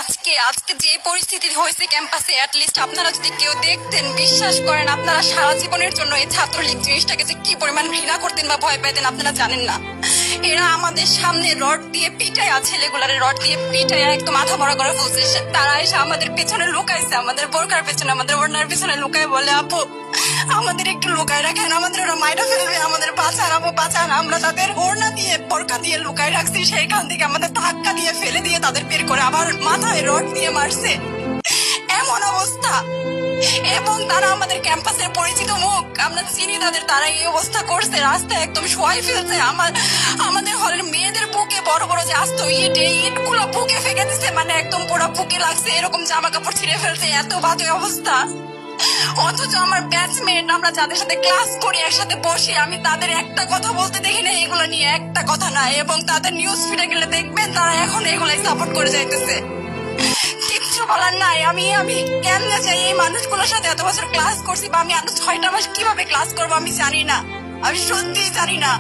আজকে আজকে যে পরিস্থিতি হয়েছে ক্যাম্পাসে, অ্যাটলিস্ট আপনারা যদি কেউ দেখতেন, বিশ্বাস করেন আপনারা সারা জীবনের জন্য এই ছাত্রলীগ জিনিসটাকে যে কি পরিমাণ ঘৃণা করতেন বা ভয় পেতেন আপনারা জানেন না। এরা আমাদের সামনে রড দিয়ে পিটায়া, ছেলেগুলারে রড দিয়ে পিটায়া একদম মাথা মরা করে ফেলছে। তারা এসে আমাদের পেছনে লুকাইছে, আমাদের বোরকার পেছনে, আমাদের ওড়নার পেছনে লুকায় বলে, আপু আমাদের একটু লুকায় রাখেন, আমাদের ওরা মাইরা ফেলবে, আমাদের বাঁচান আপু বাঁচান। আমরা তাদের ওড়না দিয়ে বোরকা দিয়ে লুকায় রাখছি, সেইখান থেকে আমাদের ধাক্কা দিয়ে ফেলে দিয়ে তাদের বের করে আবার মাথায় রড দিয়ে মারছে। এমন অবস্থা। এবং তারা আমাদের ক্যাম্পাসের পরিচিত মুখ, আমরা চিনি তাদের, তারা এই অবস্থা করছে, রাস্তায় একদম শোয়াই ফেলছে। আমাদের হলের মেয়েদের বুকে বড় বড় যে আসতো ইটগুলো বুকে ফেঁকে দিচ্ছে, মানে একদম পুরো বুকে লাগছে, এরকম জামা কাপড় ছিঁড়ে ফেলছে, এত বাজে অবস্থা। অথচ আমার ব্যাচমেট, আমরা যাদের সাথে ক্লাস করি, একসাথে বসি, আমি তাদের একটা কথা বলতে দেখি না এগুলো নিয়ে, একটা কথা না। এবং তাদের নিউজ ফিডে গেলে দেখবেন তারা এখন এগুলাই সাপোর্ট করে যাইতেছে। কিচ্ছু বলার নাই। আমি কেমনে চাই এই মানুষগুলোর সাথে এত বছর ক্লাস করছি, বা আমি আরো 6টা মাস কিভাবে ক্লাস করবো আমি জানি না, আমি সত্যি জানি না।